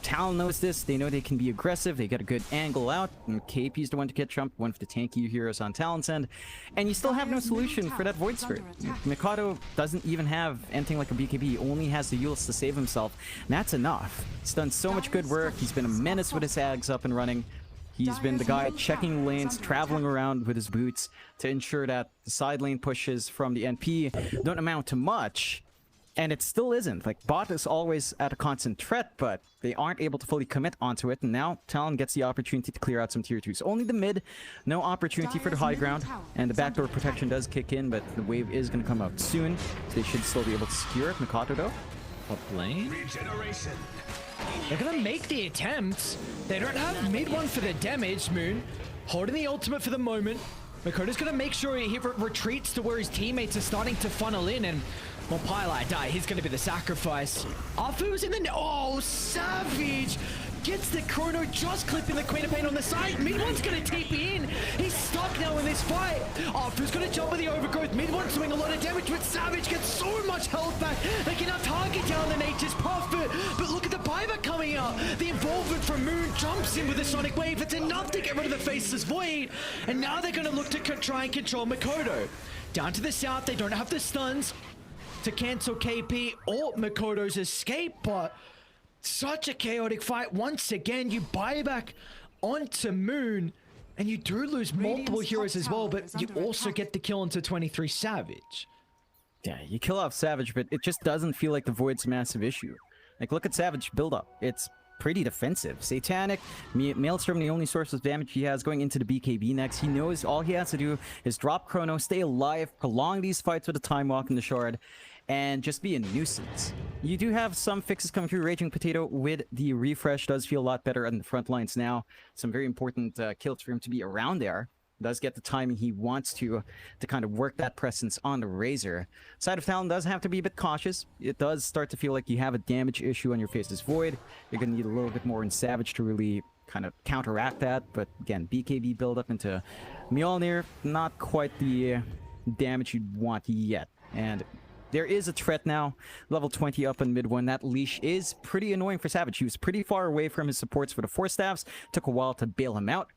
Talon knows this. They know they can be aggressive. They get a good angle out. And KP's the one to get jumped, one of the tanky heroes on Talon's end. And you still have no solution for that Void Spirit. Mikado doesn't even have anything like a BKB. He only has the Yules to save himself. And that's enough. He's done so much good work. He's been a menace with his Ags up and running. He's been the guy checking lanes, traveling around with his boots to ensure that the side lane pushes from the NP don't amount to much. And it still isn't. Like, bot is always at a constant threat, but they aren't able to fully commit onto it. And now Talon gets the opportunity to clear out some tier 2s. Only the mid, no opportunity for the high ground. And the backdoor protection does kick in, but the wave is going to come out soon. So they should still be able to secure it. Mikato, though. Up lane? They're gonna make the attempts. They don't have mid one for the damage. Moon holding the ultimate for the moment. Makoto's gonna make sure he retreats to where his teammates are starting to funnel in, and well, Pilot Die. He's gonna be the sacrifice. Afu's in the Savage gets the Chrono, just clipping the Queen of Pain on the side. Mid one's gonna TP in. He's stuck now in this fight. Afu's gonna jump with the Overgrowth. Mid one's doing a lot of damage, but Savage gets so much health back. They can now target down the Nature's Prophet. But look at the buyback coming out. The involvement from Moon jumps in with the Sonic Wave. It's enough to get rid of the Faceless Void. And now they're gonna look to try and control Mikoto. Down to the south, they don't have the stuns to cancel KP or Mikoto's escape, but such a chaotic fight. Once again, you buy back onto Moon, and you do lose multiple heroes as well, but you also get the kill onto 23 Savage. Yeah, you kill off Savage, but it just doesn't feel like the Void's a massive issue. Like, look at Savage build up. It's pretty defensive. Satanic, Maelstrom, the only source of damage he has going into the BKB next. He knows all he has to do is drop Chrono, stay alive, prolong these fights with a Time Walk in the Shard, and just be a nuisance. You do have some fixes coming through. Raging Potato with the refresh does feel a lot better on the front lines now. Some very important kills for him to be around there. Does get the timing he wants to kind of work that presence on the Razor. Side of Talon does have to be a bit cautious. It does start to feel like you have a damage issue on your Faceless Void. You're going to need a little bit more in Savage to really kind of counteract that. But again, BKB build up into Mjolnir, not quite the damage you'd want yet. And there is a threat now, level 20 up in mid one. That leash is pretty annoying for Savage. He was pretty far away from his supports for the Force Staffs. Took a while to bail him out.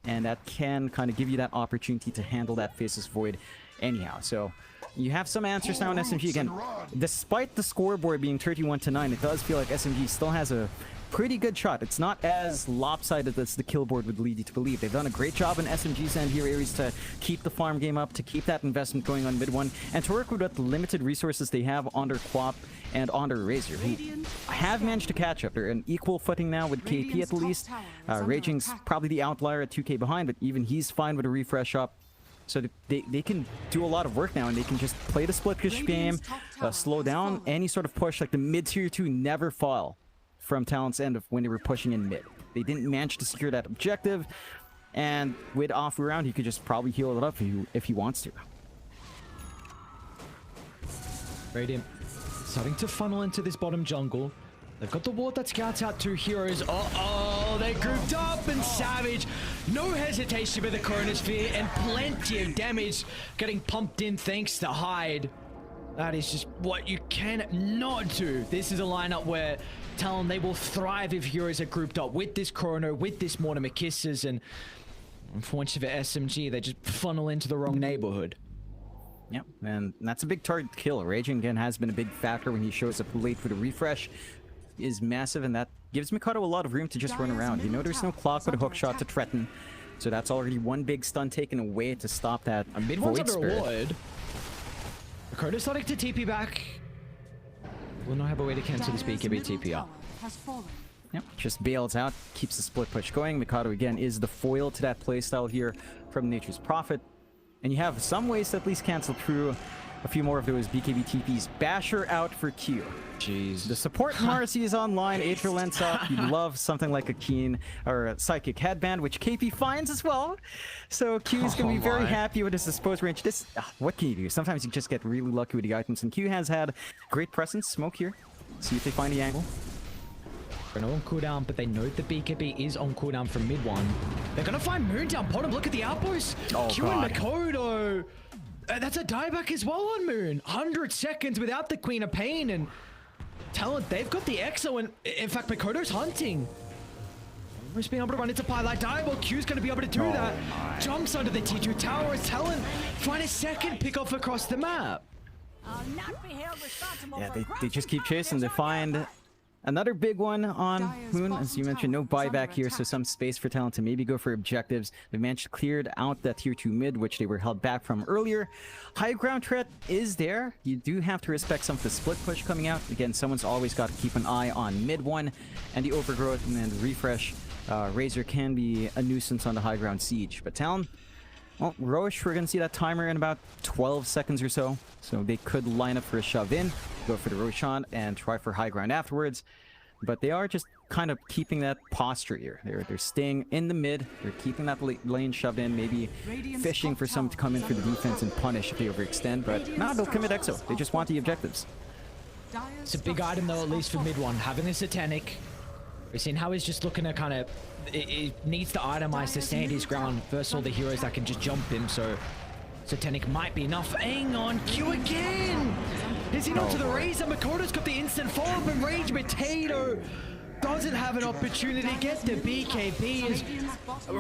And that can kind of give you that opportunity to handle that Faceless Void anyhow. So you have some answers now in SMG. Again, despite the scoreboard being 31-9, it does feel like SMG still has a pretty good shot. It's not as lopsided as the kill board would lead you to believe. They've done a great job in SMG's end here, Ares, to keep the farm game up, to keep that investment going on mid one, and to work with what limited resources they have on their Quap and on their Razor, who have managed to catch up. They're in equal footing now with KP at least. Raging's probably the outlier at 2k behind, but even he's fine with a refresh up. So they can do a lot of work now, and they can just play the split push game, slow down any sort of push. Like the mid tier 2 never fall from Talon's end of when they were pushing in mid. They didn't manage to secure that objective, and with off round, he could just probably heal it up if he wants to. Radiant starting to funnel into this bottom jungle. They've got the ward that scouts out 2 heroes. Uh-oh, they grouped up, and Savage, no hesitation with the Chronosphere, and plenty of damage getting pumped in thanks to Hyde. That is just what you cannot do. This is a lineup where Talon, they will thrive if heroes are grouped up with this Chrono, with this Mortimer Kisses, and unfortunately for SMG, they just funnel into the wrong neighborhood. Yep, and that's a big target to kill. Raging again has been a big factor when he shows up late for the refresh. Is massive, and that gives Mikado a lot of room to just run around. You know there's no clock with a hook shot to threaten, so that's already one big stun taken away to stop that mid one's under a ward. Mikoto's starting to TP back. Will not have a way to cancel this BKB TP up. Yep, just bails out, keeps the split push going. Mikado again is the foil to that playstyle here from Nature's Prophet. And you have some ways to at least cancel through a few more of those BKB TPs. Basher out for Q. Jeez. The support Marcy is online. Atrial Lens up. You'd love something like a Keen or a Psychic Headband, which KP finds as well. So Q is going to be very happy with his disposed range. This, what can you do? Sometimes you just get really lucky with the items, and Q has had great presence. Smoke here. See if they find the angle. They're not on cooldown, but they know the BKB is on cooldown from mid one. They're going to find Moon down bottom. Look at the outpost. Oh, Q God. and Mikoto. That's a dieback as well on Moon. 100 seconds without the Queen of Pain, and Talon, they've got the Exo, and in fact, Mikoto's hunting. Almost being able to run into Pylight Dive. Q's going to be able to do that. My. Jumps under the T2 tower as Talon find a second pick off across the map. Yeah, they just keep chasing. They find another big one on Moon. As you mentioned, no buyback here, so some space for Talon to maybe go for objectives. They managed to clear out that tier 2 mid, which they were held back from earlier. High ground threat is there. You do have to respect some of the split push coming out. Again, someone's always got to keep an eye on mid one, and the overgrowth and then the refresh. Razor can be a nuisance on the high ground siege. But Talon, well, Roche, we're going to see that timer in about 12 seconds or so. So they could line up for a shove in, go for the Roshan, and try for high ground afterwards. But they are just kind of keeping that posture here. They're staying in the mid. They're keeping that lane shoved in, maybe fishing for someone to come in for the defense and punish if they overextend. But no, they'll commit Exo. They just want the objectives. It's a big item though, at least for mid one. Having a Satanic. We've seen how he's just looking to kind of... It needs to itemize to stand his ground versus all the heroes that can just jump him, so... Satanic might be enough. Hang on, Q again! Is he not to the Razor? Mikoto's got the instant follow-up, and Rage Potato doesn't have an opportunity to get the BKB.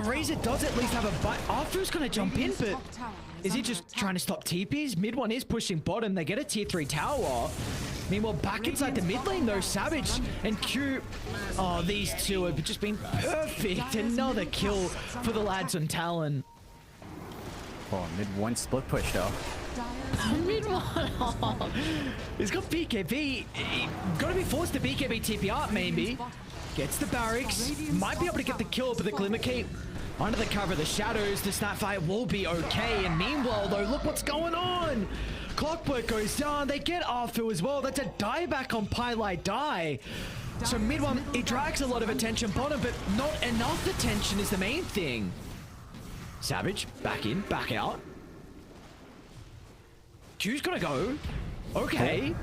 Razor does at least have a bite. Arthur's gonna jump in, but is he just trying to stop TPs? Mid one is pushing bottom. They get a tier 3 tower. Meanwhile, back inside the mid lane though, Savage and Q. Oh, these two have just been perfect. Another kill for the lads on Talon. Oh, mid one split push though. Mid one. He's got BKB. He's gonna be forced to BKB TP up maybe. Gets the barracks. Might be able to get the kill, but the Glimmer Cape under the cover of the shadows. The Snapfire will be okay. And meanwhile, though, look what's going on. Clockwork goes down. They get Arfu as well. That's a dieback on Pylite die. So mid one, it drags a lot of attention bottom, but not enough attention is the main thing. Savage, back in, back out. Q's gonna go. Okay.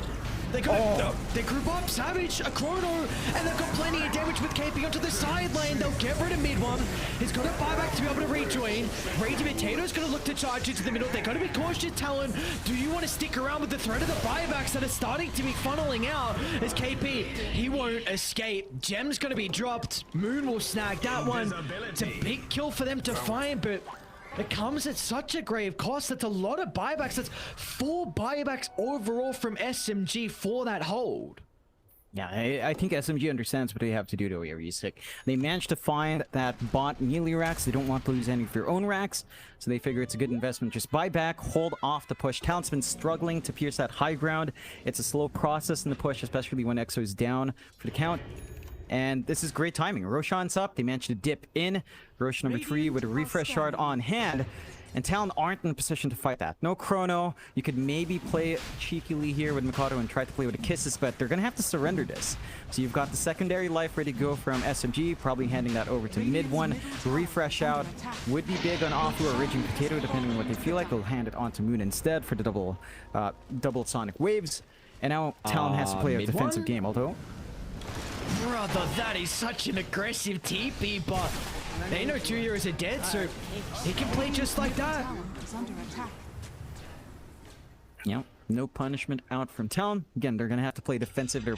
They group up. Savage, a Chrono, and they've got plenty of damage with KP onto the side lane. They'll get rid of mid one. He's got a buyback to be able to rejoin. Raging Potato's going to look to charge into the middle. They're going to be cautious, Talon. Do you want to stick around with the threat of the buybacks that are starting to be funneling out? As KP, he won't escape. Gem's going to be dropped. Moon will snag that one. It's a big kill for them to find, but it comes at such a grave cost. That's a lot of buybacks. That's 4 buybacks overall from SMG for that hold. Yeah, I think SMG understands what they have to do to Ariusik. They managed to find that bot melee racks. They don't want to lose any of their own racks, so they figure it's a good investment. Just buy back, hold off the push. Talon's been struggling to pierce that high ground. It's a slow process in the push, especially when EXO's down for the count. And this is great timing. Roshan's up. They managed to dip in. Roshan number 3 with a refresh shard on hand. And Talon aren't in a position to fight that. No Chrono. You could maybe play cheekily here with Mikado and try to play with the Kisses, but they're going to have to surrender this. So you've got the secondary life ready to go from SMG, probably handing that over to mid one. Refresh out would be big on Afu or Raging Potato, depending on what they feel like. They'll hand it on to Moon instead for the double sonic waves. And now Talon has to play a defensive game, although... Brother, that is such an aggressive TP, but they know 2 heroes are dead, so he can play just like that. Yeah, no punishment out from Talon. Again, they're going to have to play defensive. They're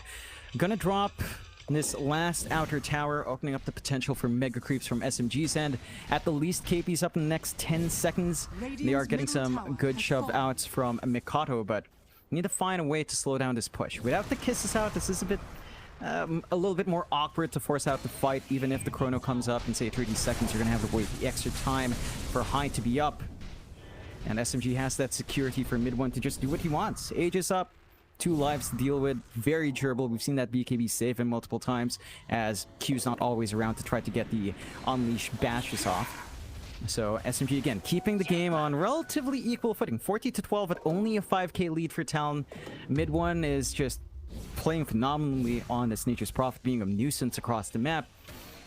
going to drop this last outer tower, opening up the potential for mega creeps from SMG's end. At the least, KP's up in the next 10 seconds. They are getting some good shove outs from Mikado, but we need to find a way to slow down this push. Without the Kisses out, this is a little bit more awkward to force out the fight. Even if the Chrono comes up in, say, 30 seconds, you're going to have to wait the extra time for High to be up. And SMG has that security for mid one to just do what he wants. Age is up, 2 lives to deal with, very durable. We've seen that BKB save him multiple times, as Q's not always around to try to get the Unleash bashes off. So SMG, again, keeping the game on relatively equal footing. 40-12 with only a 5k lead for Talon. Mid one is just playing phenomenally on this Nature's Prophet, being a nuisance across the map,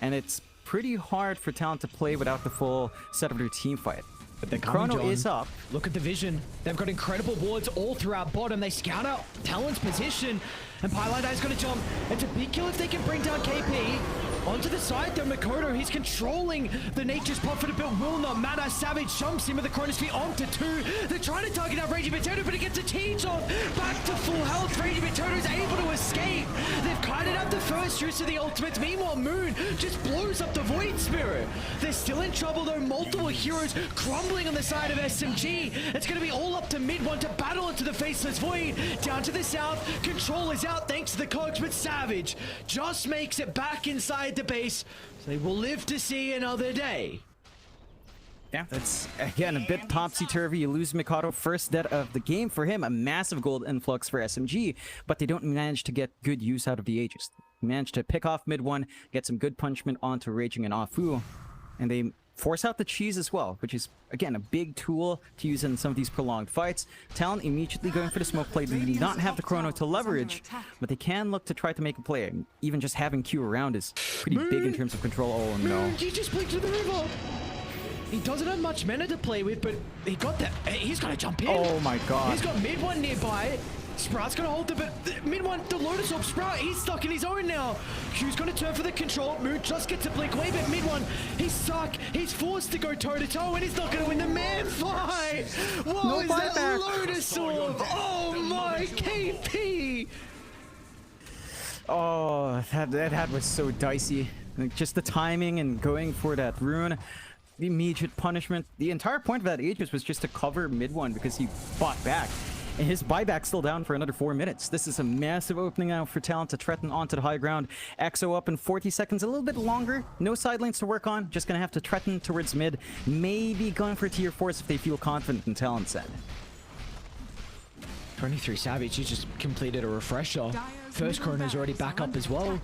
and it's pretty hard for Talon to play without the full set of their team fight. But the Chrono is up. Look at the vision. They've got incredible wards all throughout bottom. They scout out Talon's position, and Pylite is going to jump. It's a big kill if they can bring down KP. Onto the side though, Mikado, he's controlling the Nature's Prophet a bit, will not matter. Savage jumps in with the Chronos feet onto 2. They're trying to target out Raging Potato, but he gets a T-Jump. Back to full health. Raging Potato is able to escape. They've kited out the first use of the ultimates. Meanwhile, Moon just blows up the Void Spirit. They're still in trouble though. Multiple heroes crumbling on the side of SMG. It's going to be all up to mid one to battle into the Faceless Void. Down to the south. Control is out thanks to the Cogs, but Savage just makes it back inside the base, so they will live to see another day. Yeah, that's again a bit topsy-turvy. You lose Mikado, first dead of the game for him, a massive gold influx for SMG, but they don't manage to get good use out of the Aegis. They manage to pick off mid one, get some good punishment onto Raging and Afu, and they force out the cheese as well, which is again a big tool to use in some of these prolonged fights. Talon immediately going for the smoke play. They do not have the Chrono to leverage, but they can look to try to make a play. Even just having Q around is pretty big in terms of control. Oh no. He just blinked to the river. He doesn't have much mana to play with, but he got that. He's gonna jump in. Oh my god. He's got mid one nearby. Sprout's gonna hold the mid one, the Lotus Orb. Sprout, he's stuck in his own now. Q's gonna turn for the control. Moon just gets a blink away, but mid one, he's stuck. He's forced to go toe to toe, and he's not gonna win the man fight. What is that Lotus Orb? Oh my KP! Oh, that was so dicey. Like, just the timing and going for that rune. The immediate punishment. The entire point of that Aegis was just to cover mid one because he fought back. And his buyback's still down for another 4 minutes. This is a massive opening now for Talon to threaten onto the high ground. EXO up in 40 seconds, a little bit longer. No side lanes to work on. Just gonna have to threaten towards mid. Maybe going for tier 4s if they feel confident in Talon's side. 23 Savage, he just completed a refresher. First Chrono's already back up as well.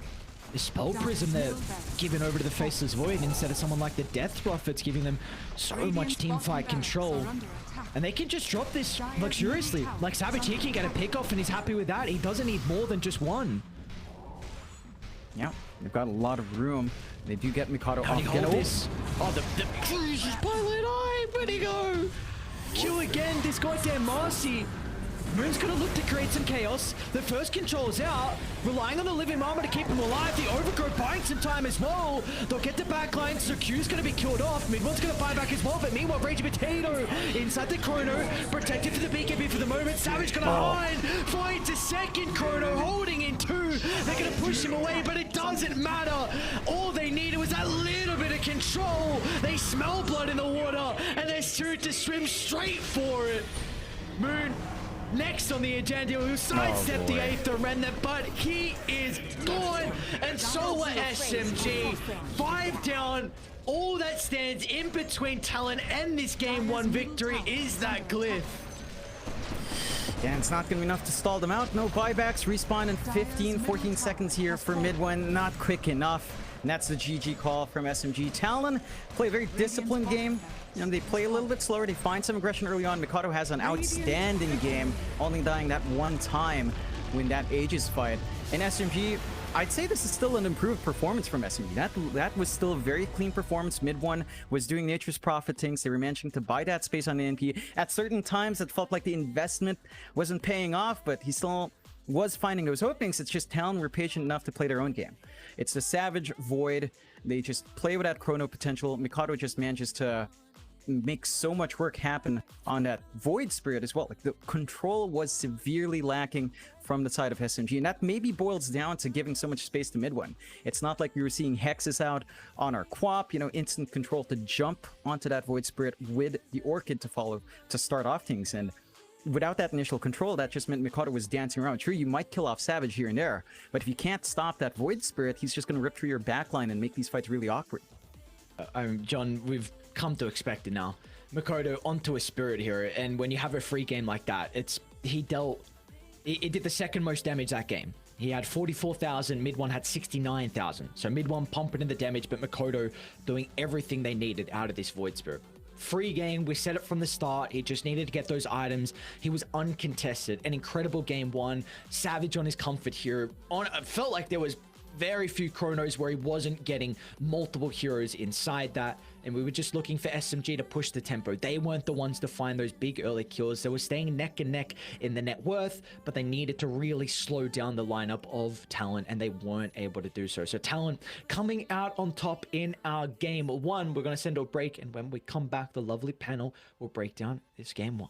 The Spell Prism they're giving over to the Faceless Void instead of someone like the Death Prophet's giving them so much teamfight control. And they can just drop this luxuriously. Like Savage, he can get a pick off and he's happy with that. He doesn't need more than just one. Yeah, they've got a lot of room. They do get Mikado How off do you again. hold this? Oh, the pilot eye, where'd he go? Q again, this goddamn Marcy. Moon's gonna look to create some chaos. The first control's out, relying on the living mama to keep him alive. The overgrowth buying some time as well. They'll get the backline, so Q's gonna be killed off. Mid-one's gonna fight back as well, but meanwhile, Raging Potato inside the Chrono, protected for the BKB for the moment. Savage gonna hide, finds a second Chrono, holding in two. They're gonna push him away, but it doesn't matter. All they needed was that little bit of control. They smell blood in the water, and they're sure to swim straight for it. Moon next on the agenda, who sidestepped the Aether Remnant, but he is gone, and so are SMG. 5 down. All that stands in between Talon and this game 1 victory is that glyph. Yeah, it's not going to be enough to stall them out. No buybacks. Respawn in 15, 14 seconds here for mid one. Not quick enough. And that's the GG call from SMG. Talon play a very disciplined game. And they play a little bit slower. They find some aggression early on. Mikado has an outstanding game, only dying that one time when that Aegis fight. And SMG, I'd say this is still an improved performance from SMG. That was still a very clean performance. Mid one was doing Nature's Prophet things. They were managing to buy that space on the NP. At certain times, it felt like the investment wasn't paying off, but he still was finding those openings. It's just Talon were patient enough to play their own game. It's the Savage Void. They just play with that Chrono potential. Mikado just manages to make so much work happen on that Void Spirit as well. Like, the control was severely lacking from the side of SMG, and that maybe boils down to giving so much space to mid one. It's not like we were seeing Hexes out on our Quap, you know, instant control to jump onto that Void Spirit with the Orchid to follow to start off things. And without that initial control, that just meant Mikado was dancing around. True, you might kill off Savage here and there, but if you can't stop that Void Spirit, he's just going to rip through your backline and make these fights really awkward. John, we've come to expect it now. Mikado onto a Spirit here, and when you have a free game like that, he did the second most damage that game. He had 44,000, mid one had 69,000. So mid one pumping in the damage, but Mikado doing everything they needed out of this Void Spirit. Free game, we said it from the start, he just needed to get those items. He was uncontested, an incredible game 1. Savage on his comfort here. It felt like there was very few Chronos where he wasn't getting multiple heroes inside that, and we were just looking for SMG to push the tempo. They weren't the ones to find those big early kills. They were staying neck and neck in the net worth, but they needed to really slow down the lineup of Talon, and they weren't able to do so. So Talon coming out on top in our game 1. We're going to send a break, and when we come back, the lovely panel will break down this game 1.